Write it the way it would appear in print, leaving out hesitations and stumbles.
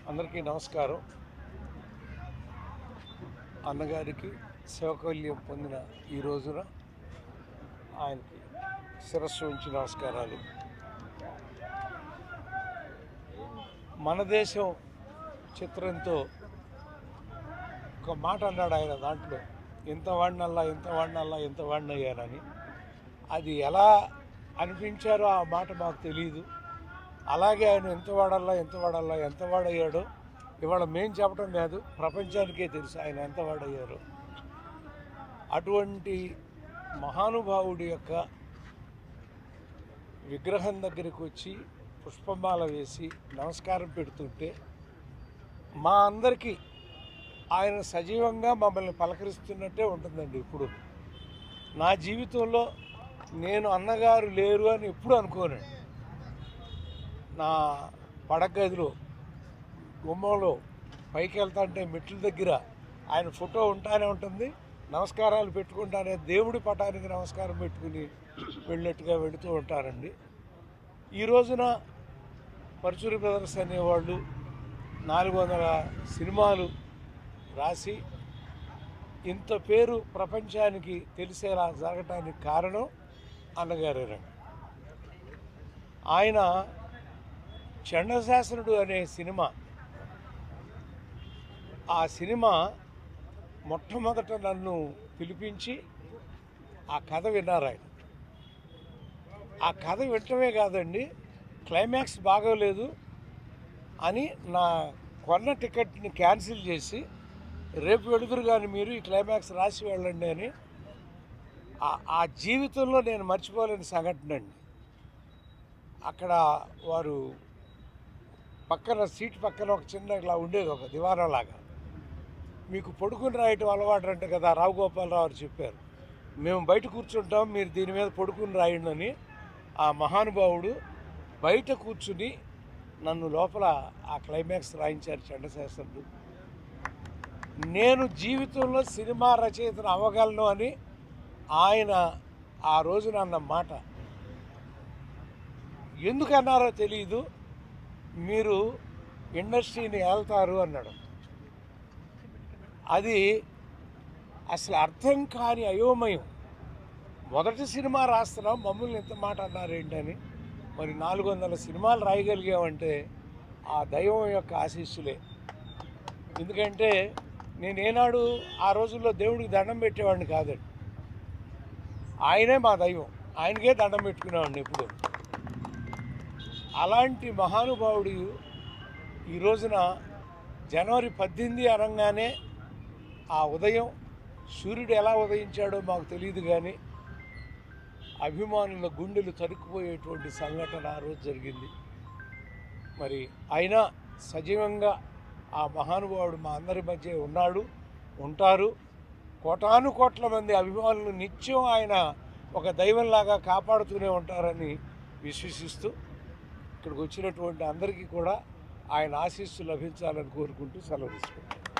అందరికీ నమస్కారం. అన్నగారికి శివకల్యం పొందిన ఈ రోజున ఆయనకి శిరస్సు ఉంచి నమస్కారాలు. మన దేశం చిత్రంతో ఒక మాట అన్నాడు ఆయన, దాంట్లో ఎంత వాడినయ్యానని. అది ఎలా అనిపించారో ఆ మాట మాకు తెలియదు. అలాగే ఆయన ఎంత వాడయ్యాడో ఇవాళ మేం చెప్పడం కాదు, ప్రపంచానికే తెలుసు ఆయన ఎంత వాడయ్యారో. అటువంటి మహానుభావుడి యొక్క విగ్రహం దగ్గరికి వచ్చి పుష్పమాల వేసి నమస్కారం పెడుతుంటే మా అందరికీ ఆయన సజీవంగా మమ్మల్ని పలకరిస్తున్నట్టే ఉంటుందండి. ఇప్పుడు నా జీవితంలో నేను అన్నగారు లేరు అని ఎప్పుడు అనుకోనండి. నా పడగదిలో గుమ్మంలో పైకి వెళ్తాంటే మెట్ల దగ్గర ఆయన ఫోటో ఉంటానే ఉంటుంది. నమస్కారాలు పెట్టుకుంటానే దేవుడి పటానికి నమస్కారం పెట్టుకుని వెళ్ళినట్టుగా వెళుతూ ఉంటారండి. ఈ రోజున పరుచూరి బ్రదర్స్ అనేవాళ్ళు 400 సినిమాలు రాసి ఇంత పేరు ప్రపంచానికి తెలిసేలా జరగటానికి కారణం అన్నగారేనండి. ఆయన చండశాసనుడు అనే సినిమా, ఆ సినిమా మొట్టమొదట నన్ను పిలిపించి ఆ కథ విన్నారు ఆయన. ఆ కథ వినటమే కాదండి, క్లైమాక్స్ బాగోలేదు అని నా కొన్న టికెట్ని క్యాన్సిల్ చేసి రేపు వెళుతురు కానీ మీరు ఈ క్లైమాక్స్ రాసి వెళ్ళండి అని. ఆ జీవితంలో నేను మర్చిపోలేని సంఘటన అండి. అక్కడ వారు పక్కన సీట్ పక్కన ఒక చిన్న ఇలా ఉండేది, ఒక దివాణంలాగా. మీకు పడుకుని రాయటం అలవాటు అంటే కదా, రావు గోపాలరావు గారు చెప్పారు, మేము బయట కూర్చుంటాం, మీరు దీని మీద పడుకుని రాయండి అని. ఆ మహానుభావుడు బయట కూర్చుని నన్ను లోపల ఆ క్లైమాక్స్ రాయించారు చండశాసనుడు. నేను జీవితంలో సినిమా రచయితను అవ్వగలను అని ఆయన ఆ రోజున అన్న మాట ఎందుకన్నారో తెలియదు. మీరు ఇండస్ట్రీని ఏళ్తారు అన్నాడు. అది అసలు అర్థం కాని అయోమయం. మొదటి సినిమా రాస్తున్నాం, మమ్మల్ని ఎంత మాట అన్నారేంటని. మరి 400 సినిమాలు రాయగలిగామంటే ఆ దైవం యొక్క ఆశీస్సులే. ఎందుకంటే నేనేనాడు ఆ రోజుల్లో దేవుడికి దండం పెట్టేవాడిని కాదండి. ఆయనే మా దైవం, ఆయనకే దండం పెట్టుకునేవాడిని ఎప్పుడు. అలాంటి మహానుభావుడు ఈ రోజున జనవరి 18 అనగానే ఆ ఉదయం సూర్యుడు ఎలా ఉదయించాడో మాకు తెలియదు, కానీ అభిమానుల గుండెలు తరుక్కుపోయేటువంటి సంఘటన ఆ రోజు జరిగింది. మరి అయినా సజీవంగా ఆ మహానుభావుడు మా అందరి మధ్య ఉన్నాడు, ఉంటారు. కోటాను కోట్ల మంది అభిమానులు నిత్యం ఆయన ఒక దైవంలాగా కాపాడుతూనే ఉంటారని విశ్వసిస్తూ ఇక్కడికి వచ్చినటువంటి అందరికీ కూడా ఆయన ఆశీస్సులు లభించాలని కోరుకుంటూ సెలవు తీసుకుంటాను.